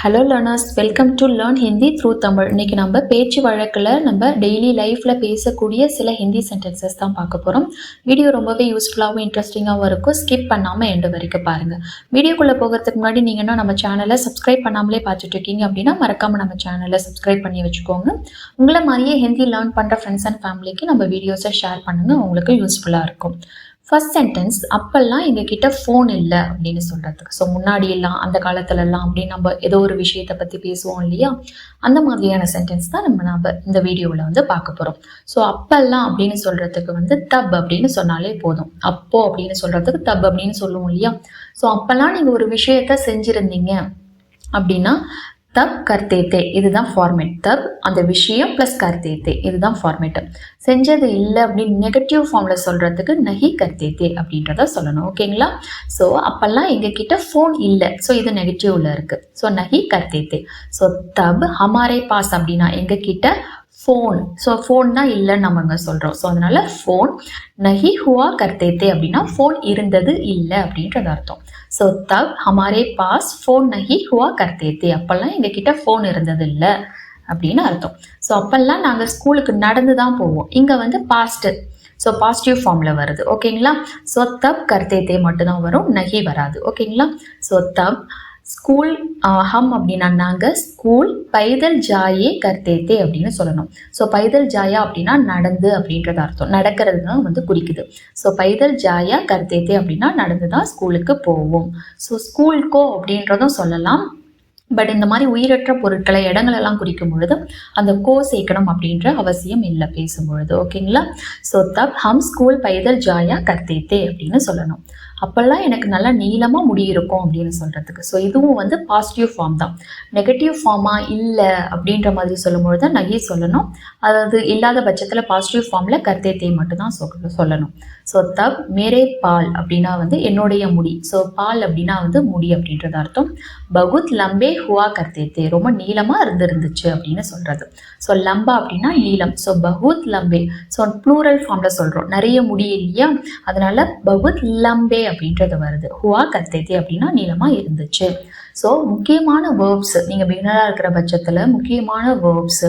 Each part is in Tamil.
Hello learners, welcome to learn Hindi through Tamil. இன்றைக்கி நம்ம பேச்சு வழக்கில் நம்ம டெய்லி லைஃப்பில் பேசக்கூடிய சில ஹிந்தி சென்டென்சஸ் தான் பார்க்க போகிறோம். வீடியோ ரொம்பவே யூஸ்ஃபுல்லாகவும் இன்ட்ரெஸ்டிங்காகவும் இருக்கும். ஸ்கிப் பண்ணாமல் எண்டு வரைக்கும் பாருங்கள். வீடியோக்குள்ளே போகிறதுக்கு முன்னாடி நீங்கள் இன்னும் நம்ம சேனலை சப்ஸ்கிரைப் பண்ணாமலே பார்த்துட்டு இருக்கீங்க அப்படின்னா மறக்காமல் நம்ம சேனலை சப்ஸ்கிரைப் பண்ணி வச்சுக்கோங்க. உங்களை மாதிரியே ஹிந்தி லேர்ன் பண்ணுற ஃப்ரெண்ட்ஸ் அண்ட் ஃபேமிலிக்கு நம்ம வீடியோஸை ஷேர் பண்ணுங்கள், உங்களுக்கு யூஸ்ஃபுல்லாக இருக்கும். ஃபர்ஸ்ட் சென்டென்ஸ், அப்பெல்லாம் எங்ககிட்ட ஃபோன் இல்லை அப்படின்னு சொல்கிறதுக்கு. ஸோ முன்னாடி எல்லாம், அந்த காலத்துலலாம் அப்படின்னு நம்ம ஏதோ ஒரு விஷயத்தை பற்றி பேசுவோம் இல்லையா, அந்த மாதிரியான சென்டென்ஸ் தான் நம்ம இந்த வீடியோவில் வந்து பார்க்க போகிறோம். ஸோ அப்பெல்லாம் அப்படின்னு சொல்கிறதுக்கு வந்து தப் அப்படின்னு சொன்னாலே போதும். அப்போ அப்படின்னு சொல்கிறதுக்கு தப் அப்படின்னு சொல்லுவோம் இல்லையா. ஸோ அப்பெல்லாம் நீங்கள் ஒரு விஷயத்த செஞ்சுருந்தீங்க அப்படின்னா தப் கர்த்தேத்தே, இதுதான் ஃபார்மேட். தப் அந்த விஷயம் ப்ளஸ் கர்த்தேத்தே, இதுதான் ஃபார்மேட்டு. செஞ்சது இல்லை அப்படின்னு நெகட்டிவ் ஃபார்மில் சொல்கிறதுக்கு நஹி கர்த்தேத்தே அப்படின்றத சொல்லணும். ஓகேங்களா. ஸோ அப்போல்லாம் எங்ககிட்ட ஃபோன் இல்லை, ஸோ இது நெகட்டிவ்ல இருக்குது. ஸோ நஹி கர்த்தேத்தே. ஸோ தப் ஹமாரே பாஸ் அப்படின்னா எங்ககிட்ட ஃபோன். ஸோ ஃபோன் தான் இல்லைன்னு நம்ம இங்கே சொல்கிறோம். ஸோ அதனால ஃபோன் நஹி ஹுவா கர்த்தேத்தே அப்படின்னா ஃபோன் இருந்தது இல்லை அப்படின்றது அர்த்தம். ஸோ தப் ஹமாரே பாஸ் ஃபோன் நஹி ஹுவா கர்த்தேத்தே, அப்போல்லாம் எங்ககிட்ட ஃபோன் இருந்தது இல்லை அப்படின்னு அர்த்தம். ஸோ அப்போல்லாம் நாங்கள் ஸ்கூலுக்கு நடந்து தான் போவோம். இங்கே வந்து பாஸ்ட்டு, ஸோ பாசிட்டிவ் ஃபார்மில் வருது. ஓகேங்களா. ஸோ தப் கர்த்தேத்தே மட்டும்தான் வரும், நஹி வராது. ஓகேங்களா. ஸோ தப் ஸ்கூல் ஹம் அப்படின்னா நாங்கள் ஸ்கூல் பைதல் ஜாயே கர்த்தேத்தே அப்படின்னு சொல்லணும். ஸோ பைதல் ஜாயா அப்படின்னா நடந்து அப்படின்றது அர்த்தம், நடக்கிறது தான் வந்து குறிக்குது. ஸோ பைதல் ஜாயா கர்த்தேத்தே அப்படின்னா நடந்து தான் ஸ்கூலுக்கு போவோம். ஸோ ஸ்கூல்கோ அப்படின்றதும் சொல்லலாம். பட் இந்த மாதிரி உயிரற்ற பொருட்களை இடங்களெல்லாம் குறிக்கும் பொழுது அந்த கோ சேர்க்கணும் அப்படின்ற அவசியம் இல்லை பேசும்பொழுது. ஓகேங்களா. ஸோ தப் ஹம் ஸ்கூல் பைதல் ஜாயா கர்த்தேத்தே அப்படின்னு சொல்லணும். அப்போல்லாம் எனக்கு நல்லா நீளமாக முடி இருக்கும் அப்படின்னு சொல்கிறதுக்கு. ஸோ இதுவும் வந்து பாசிட்டிவ் ஃபார்ம் தான். நெகட்டிவ் ஃபார்மாக இல்லை அப்படின்ற மாதிரி சொல்லும்பொழுது தான் நகி சொல்லணும். அதாவது இல்லாத பட்சத்தில் பாசிட்டிவ் ஃபார்மில் கர்த்தேத்தே மட்டும்தான் சொல்லணும். ஸோ தப் மேரே பால் அப்படின்னா வந்து என்னுடைய முடி. ஸோ பால் அப்படின்னா வந்து முடி அப்படின்றது அர்த்தம். பகுத் லம்பே ஹுவா கர்த்தேத்தே, ரொம்ப நீளமாக இருந்துச்சு அப்படின்னு சொல்கிறது. ஸோ லம்பா அப்படின்னா நீளம். ஸோ பகுத் லம்பே, ஸோ ப்ளூரல் ஃபார்மில் சொல்கிறோம், நிறைய முடி இல்லையா, அதனால பகுத் லம்பே அப்படின்றது வருது. ஹுவா கர்த்தேத்தே அப்படின்னா நீளமாக இருந்துச்சு. ஸோ முக்கியமான வேர்ப்ஸ், நீங்கள் பிகினராக இருக்கிற பட்சத்தில் முக்கியமான வேர்ப்ஸ்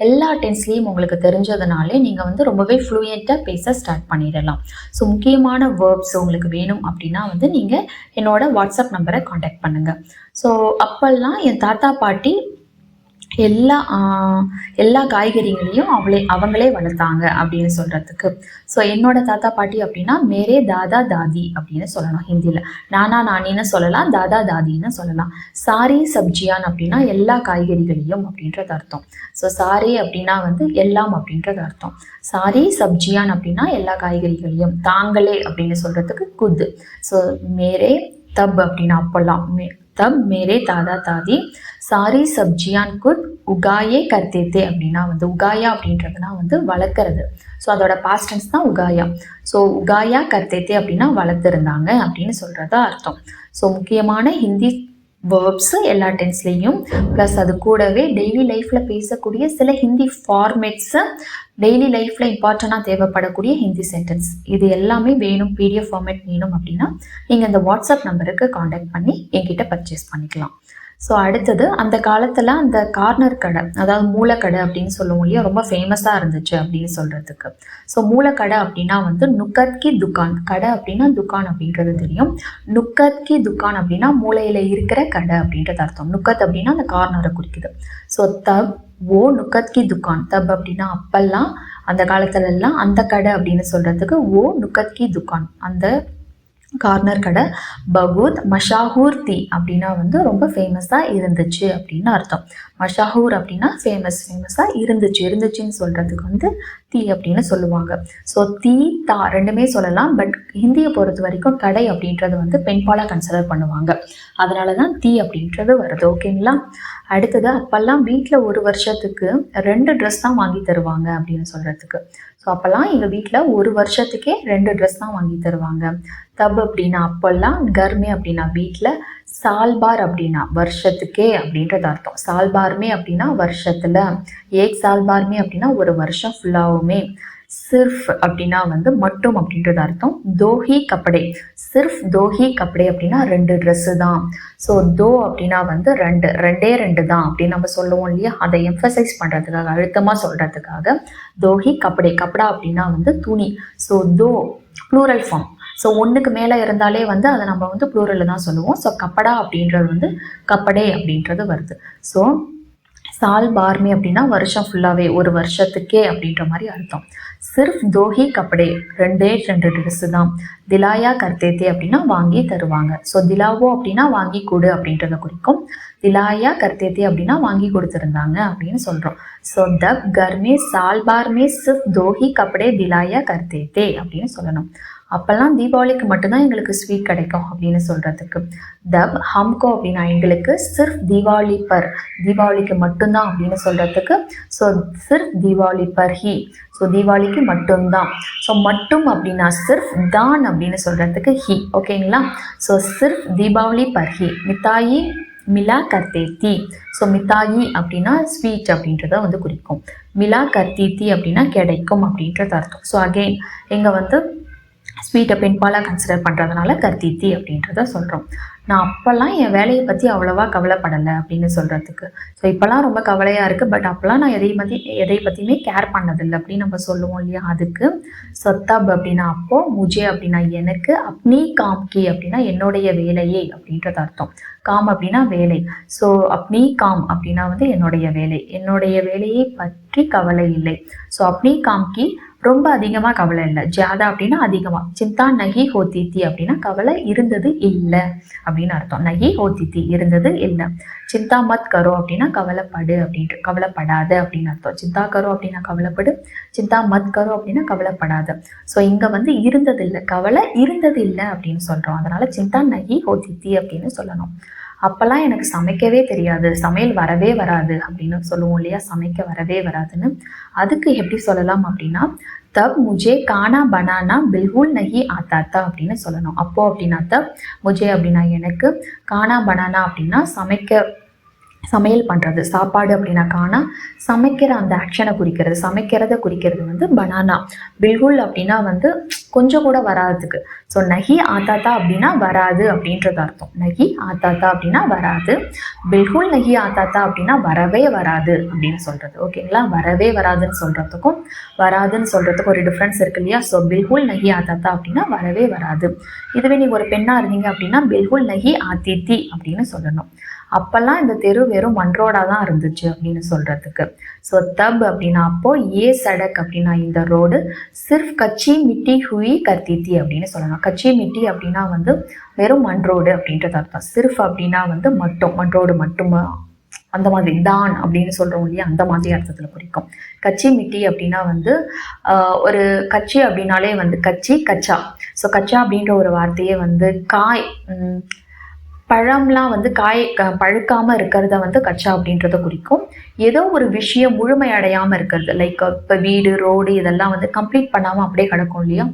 எல்லா டென்ஸ்லேயும் உங்களுக்கு தெரிஞ்சதுனாலே நீங்கள் வந்து ரொம்பவே ஃப்ளூயண்ட்டாக பேச ஸ்டார்ட் பண்ணிடலாம். ஸோ முக்கியமான வேர்ப்ஸ் உங்களுக்கு வேணும் அப்படின்னா வந்து நீங்கள் என்னோட வாட்ஸ்அப் நம்பரை காண்டாக்ட் பண்ணுங்கள். ஸோ அப்போல்லாம் என் தாத்தா பாட்டி எல்லா காய்கறிகளையும் அவங்களே வளர்த்தாங்க அப்படின்னு சொல்கிறதுக்கு. ஸோ என்னோட தாத்தா பாட்டி அப்படின்னா மேரே தாதா தாதி அப்படின்னு சொல்லணும். ஹிந்தியில் நானா நானின்னு சொல்லலாம், தாதா தாதின்னு சொல்லலாம். சாரி சப்ஜியான் அப்படின்னா எல்லா காய்கறிகளையும் அப்படின்றது அர்த்தம். ஸோ சாரி அப்படின்னா வந்து எல்லாம் அப்படின்றது அர்த்தம். சாரி சப்ஜியான் அப்படின்னா எல்லா காய்கறிகளையும். தாங்களே அப்படின்னு சொல்கிறதுக்கு குத். ஸோ மேரே தப் அப்படின்னா அப்போல்லாம் தப் மேரே தாதா தாதி சாரி சப்ஜியான் குத் உகாயே கர்த்தேத்தே அப்படின்னா வந்து உகாயா அப்படின்றதுனா வந்து வளர்க்குறது. ஸோ அதோட பாஸ்ட் டென்ஸ் தான் உகாயா. ஸோ உகாயா கர்த்தேத்தே அப்படின்னா வளர்த்துருந்தாங்க அப்படின்னு சொல்கிறதா அர்த்தம். ஸோ முக்கியமான ஹிந்தி வேர்ப்ஸு எல்லா டென்ஸ்லேயும் ப்ளஸ் அது கூடவே டெய்லி லைஃப்பில் பேசக்கூடிய சில ஹிந்தி ஃபார்மேட்ஸு, டெய்லி லைஃப்பில் இம்பார்ட்டண்ட்டாக தேவைப்படக்கூடிய ஹிந்தி சென்டென்ஸ், இது எல்லாமே வேணும், பிடிஎஃப் ஃபார்மேட் வேணும் அப்படின்னா நீங்கள் இந்த வாட்ஸ்அப் நம்பருக்கு காண்டாக்ட் பண்ணி என்கிட்ட பர்ச்சேஸ் பண்ணிக்கலாம். ஸோ அடுத்தது, அந்த காலத்தில் அந்த கார்னர் கடை, அதாவது மூலக்கடை அப்படின்னு சொல்லுவோம் இல்லையா, ரொம்ப ஃபேமஸாக இருந்துச்சு அப்படின்னு சொல்கிறதுக்கு. ஸோ மூலக்கடை அப்படின்னா வந்து நுக்கத் கி துக்கான். கடை அப்படின்னா துக்கான் அப்படின்றது தெரியும். நுக்கத் கி துக்கான் அப்படின்னா மூலையில் இருக்கிற கடை அப்படின்றது அர்த்தம். நுக்கத் அப்படின்னா அந்த கார்னரை குறிக்குது. ஸோ தப் ஓ நுக்கத் கி துக்கான். தப் அப்படின்னா அப்பெல்லாம், அந்த காலத்துலலாம் அந்த கடை அப்படின்னு சொல்கிறதுக்கு ஓ நுக்கத் கி துக்கான், அந்த கார்னர் கடை. பகுத் மஷாஹூர் தி அப்படின்னா வந்து ரொம்ப ஃபேமஸாக இருந்துச்சு அப்படின்னு அர்த்தம். மஷாஹூர் அப்படின்னா ஃபேமஸாக இருந்துச்சுன்னு சொல்கிறதுக்கு வந்து தீ அப்படின்னு சொல்லுவாங்க. ஸோ தீ தா ரெண்டுமே சொல்லலாம். பட் ஹிந்தியை பொறுத்த வரைக்கும் கடை அப்படின்றது வந்து பெண்பாலாக கன்சிடர் பண்ணுவாங்க, அதனால தான் தீ அப்படின்றது வருது. ஓகேங்களா. அடுத்தது, அப்போல்லாம் வீட்டில் ஒரு வருஷத்துக்கு 2 ட்ரெஸ் தான் வாங்கி தருவாங்க அப்படின்னு சொல்கிறதுக்கு. ஸோ அப்போல்லாம் எங்கள் வீட்டில் ஒரு வருஷத்துக்கே 2 ட்ரெஸ் தான் வாங்கி தருவாங்க. தப் அப்படின்னா அப்போல்லாம், கர்மே அப்படின்னா வீட்டில், சால்பார் அப்படின்னா வருஷத்துக்கே அப்படின்றது அர்த்தம். சால்பார்மே அப்படின்னா வருஷத்தில், ஏக் சால்பார்மே அப்படின்னா ஒரு வருஷம் ஃபுல்லாகவுமே. சிர்ஃப் அப்படின்னா வந்து மட்டும் அப்படின்றது அர்த்தம். தோஹி கப்படே, சிர்ஃப் தோஹி கப்படே அப்படின்னா 2 ட்ரெஸ்ஸு தான். ஸோ தோ அப்படின்னா வந்து 2, 2 தான் அப்படின்னு நம்ம சொல்லுவோம் இல்லையா, அதை எம்ஃபசைஸ் பண்ணுறதுக்காக, அழுத்தமாக சொல்கிறதுக்காக தோஹி கப்படே. கப்படா அப்படின்னா வந்து துணி. ஸோ தோ ப்ளூரல் ஃபார்ம். ஸோ ஒன்றுக்கு மேலே இருந்தாலே வந்து அதை நம்ம வந்து ப்ளூரலில் தான் சொல்லுவோம். ஸோ கப்படா அப்படின்றது வந்து கப்படே அப்படின்றது வருது. ஸோ சால் பார்மே அப்படின்னா வருஷம் ஃபுல்லாகவே, ஒரு வருஷத்துக்கே அப்படின்ற மாதிரி அர்த்தம். சிர்ஃப் தோஹி கப்படே, 2 ட்ரெஸ்ஸு தான். திலாயா கர்த்தேத்தே அப்படின்னா வாங்கி தருவாங்க. ஸோ திலாவோ அப்படின்னா வாங்கி கொடு அப்படின்றத குறிக்கும். திலாயா கர்த்தேத்தே அப்படின்னா வாங்கி கொடுத்துருந்தாங்க அப்படின்னு சொல்கிறோம். ஸோ தப் கர்மே சால் பார்மே சிர்ஃப் தோஹி கப்படே திலாயா கர்த்தேத்தே அப்படின்னு சொல்லணும். அப்போல்லாம் தீபாவளிக்கு மட்டும்தான் எங்களுக்கு ஸ்வீட் கிடைக்கும் அப்படின்னு சொல்கிறதுக்கு. தப் ஹம்கோ அப்படின்னா எங்களுக்கு, சிர்ஃப் தீபாவளி பர் தீபாவளிக்கு மட்டும்தான் அப்படின்னு சொல்கிறதுக்கு. ஸோ சிர்ஃப் தீபாவளி பர் ஹி, ஸோ தீபாவளிக்கு மட்டும்தான். ஸோ மட்டும் அப்படின்னா சிர்ஃப் தான் அப்படின்னு சொல்கிறதுக்கு ஹி. ஓகேங்களா. ஸோ சிர்ஃப் தீபாவளி பர் ஹி மித்தாயி மிலா கர்த்தே தி. ஸோ மித்தாயி அப்படின்னா ஸ்வீட் அப்படின்றத வந்து குறிக்கும். மிலா கர்த்தி தி அப்படின்னா கிடைக்கும் அப்படின்றது அர்த்தம். ஸோ அகெயின் இங்கே வந்து ஸ்வீட்டை பெண்பாலாக கன்சிடர் பண்ணுறதுனால கர்த்தித்தி அப்படின்றத சொல்கிறோம். நான் அப்போல்லாம் என் வேலையை பற்றி அவ்வளோவா கவலைப்படலை அப்படின்னு சொல்கிறதுக்கு. ஸோ இப்போல்லாம் ரொம்ப கவலையாக இருக்குது, பட் அப்போல்லாம் நான் எதை பற்றியுமே கேர் பண்ணதில்லை அப்படின்னு நம்ம சொல்லுவோம் இல்லையா, அதுக்கு. சொத்தப் அப்படின்னா அப்போது, முஜே அப்படின்னா எனக்கு, அப்னி காம்கி அப்படின்னா என்னுடைய வேலையே அப்படின்றது அர்த்தம். காம் அப்படின்னா வேலை. ஸோ அப்னி காம் அப்படின்னா வந்து என்னுடைய வேலை, என்னுடைய வேலையை பற்றி கவலை இல்லை. ஸோ அப்னி காம்கி ரொம்ப அதிகமாக கவலை இல்லை. ஜியாதா அப்படின்னா அதிகமாக. சிந்தா நகி ஹோத்தித்தி அப்படின்னா கவலை இருந்தது இல்லை அப்படின்னு அர்த்தம். நகி ஹோத்தித்தி இருந்தது இல்லை. சிந்தா மத் கரோ அப்படின்னா கவலைப்படு அப்படின்ட்டு, கவலைப்படாத அப்படின்னு அர்த்தம். சிந்தா கரோ அப்படின்னா கவலைப்படு, சிந்தா மத் கரோ அப்படின்னா கவலைப்படாத. ஸோ இங்கே வந்து இருந்தது இல்லை, கவலை இருந்தது இல்லை அப்படின்னு சொல்கிறோம். அதனால சிந்தா நகி ஹோத்தித்தி அப்படின்னு சொல்லணும். அப்போல்லாம் எனக்கு சமைக்கவே தெரியாது, சமையல் வரவே வராது அப்படின்னு சொல்லுவோம் இல்லையா, சமைக்க வரவே வராதுன்னு. அதுக்கு எப்படி சொல்லலாம் அப்படின்னா, தப் முஜே கானா பனானா பில்குல் நஹி ஆத்தாத்தா அப்படின்னு சொல்லணும். அப்போ அப்படின்னா தப் முஜே அப்படின்னா எனக்கு, கானா பனானா அப்படின்னா சமையல் பண்ணுறது, சாப்பாடு அப்படின்னா கானா, சமைக்கிற அந்த ஆக்ஷனை குறிக்கிறது, சமைக்கிறத குறிக்கிறது வந்து பனானா. பில்குல் அப்படின்னா வந்து கொஞ்சம் கூட வராதுக்கு. ஸோ நஹி ஆத்தாத்தா அப்படின்னா வராது அப்படின்றது அர்த்தம். நஹி ஆத்தாத்தா அப்படின்னா வராது. பில்குல் நஹி ஆத்தாத்தா அப்படின்னா வரவே வராது அப்படின்னு சொல்கிறது. ஓகேங்களா. வரவே வராதுன்னு சொல்கிறதுக்கும் வராதுன்னு சொல்கிறதுக்கும் ஒரு டிஃப்ரென்ஸ் இருக்கு இல்லையா. ஸோ பில்குல் நஹி ஆத்தாத்தா அப்படின்னா வரவே வராது. இதுவே நீங்கள் ஒரு பெண்ணாக இருந்தீங்க அப்படின்னா பில்குல் நஹி ஆத்தித்தி அப்படின்னு சொல்லணும். அப்போல்லாம் இந்த தெரு வெறும் மண் ரோடாக தான் இருந்துச்சு அப்படின்னு சொல்கிறதுக்கு. ஸோ தப் அப்படின்னா அப்போது, ஏ சடக் அப்படின்னா இந்த ரோடு, சிர்ஃப் கச்சி மிட்டி ஹுயி கர்த்தித்தி அப்படின்னு சொல்லலாம். கச்சி மிட்டி அப்படின்னா வந்து வெறும் மண் ரோடு அப்படின்றது அர்த்தம். சிர்ஃப் அப்படின்னா வந்து மட்டும், மண் ரோடு மட்டும் அந்த மாதிரி. தான் அப்படின்னு சொல்கிறோம் இல்லையா, அந்த மாதிரி அர்த்தத்தில் குறிக்கும். கச்சி மிட்டி அப்படின்னா வந்து ஒரு கச்சி அப்படின்னாலே வந்து கச்சி கச்சா. ஸோ கச்சா அப்படின்ற ஒரு வார்த்தையே வந்து காய், பழம்லாம் வந்து பழுக்காமல் இருக்கிறத வந்து கச்சா அப்படின்றத குறிக்கும். ஏதோ ஒரு விஷயம் முழுமையடையாமல் இருக்கிறது, லைக் இப்போ வீடு, ரோடு இதெல்லாம் வந்து கம்ப்ளீட் பண்ணாமல் அப்படியே கிடக்கும் இல்லையா,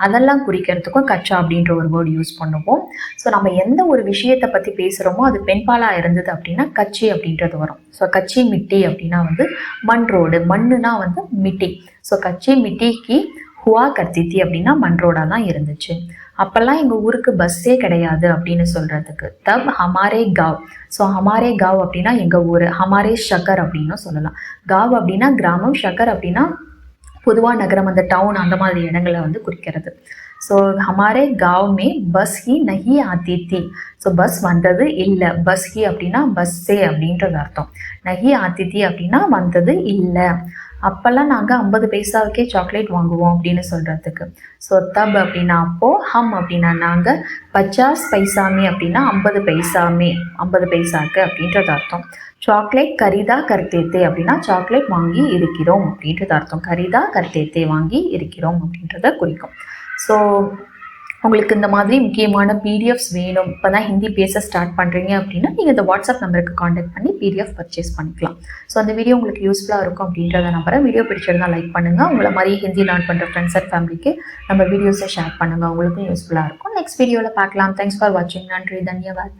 அதெல்லாம் குறிக்கிறதுக்கும் கச்சா அப்படின்ற ஒரு வேர்டு யூஸ் பண்ணுவோம். ஸோ நம்ம எந்த ஒரு விஷயத்தை பற்றி பேசுகிறோமோ அது பெண்பாலாக இருந்தது அப்படின்னா கச்சி அப்படின்றது வரும். ஸோ கச்சி மிட்டி அப்படின்னா வந்து மண் ரோடு, மண்ணுனா வந்து மிட்டி. ஸோ கச்சி மிட்டிக்கு ஹுவா கர்த்தித்தி அப்படின்னா மண் ரோடாக தான் இருந்துச்சு. அப்போல்லாம் எங்கள் ஊருக்கு பஸ்ஸே கிடையாது அப்படின்னு சொல்கிறதுக்கு. தப் ஹமாரே காவ். ஸோ ஹமாரே காவ் அப்படின்னா எங்கள் ஊர், ஹமாரே ஷக்கர் அப்படின்னு சொல்லலாம். காவ் அப்படின்னா கிராமம், ஷக்கர் அப்படின்னா பொதுவாக நகரம், அந்த டவுன், அந்த மாதிரி இடங்களை வந்து குறிக்கிறது. ஸோ ஹமாரே காவ் மே பஸ் ஹி நஹி ஆத்தி தி. ஸோ பஸ் வந்தது இல்லை, பஸ் ஹி அப்படின்னா பஸ்ஸே அப்படின்றது அர்த்தம். நஹி ஆத்தி தி அப்படின்னா வந்தது இல்லை. அப்போல்லாம் நாங்கள் 50 பைசாவுக்கே சாக்லேட் வாங்குவோம் அப்படின்னு சொல்கிறதுக்கு. ஸோ தப் அப்படின்னா அப்போது, ஹம் அப்படின்னா நாங்கள், 50 பைசாமே அப்படின்னா 50 பைசாமே, 50 பைசாக்கு அப்படின்றது அர்த்தம். சாக்லேட் கரிதா கர்த்தேத்தே அப்படின்னா சாக்லேட் வாங்கி இருக்கிறோம் அப்படின்றது அர்த்தம். கரிதா கர்த்தேத்தே வாங்கி இருக்கிறோம் அப்படின்றத குறிக்கும். ஸோ உங்களுக்கு இந்த மாதிரி முக்கியமான பிடிஎஃப்ஸ் வேணும், இப்போ தான் ஹிந்தி பேச ஸ்டார்ட் பண்ணுறீங்க அப்படின்னா நீங்கள் இந்த வாட்ஸ்அப் நம்பருக்கு காண்டாக்ட் பண்ணி பிடிஎஃப் பர்ச்சேஸ் பண்ணிக்கலாம். ஸோ அந்த வீடியோ உங்களுக்கு யூஸ்ஃபுல்லாக இருக்கும் அப்படின்றத நம்புறேன். வீடியோ பிடிச்சிருந்தால் லைக் பண்ணுங்கள். உங்களை மாதிரி ஹிந்தி லேர்ன் பண்ணுற ஃப்ரெண்ட்ஸ் அண்ட் ஃபேமிலிக்கு நம்ம வீடியோஸை ஷேர் பண்ணுங்கள், உங்களுக்கும் யூஸ்ஃபுல்லாக இருக்கும். நெக்ஸ்ட் வீடியோவில் பார்க்கலாம். தேங்க்ஸ் ஃபார் வாட்சிங். நன்றி, தன்யவாத்.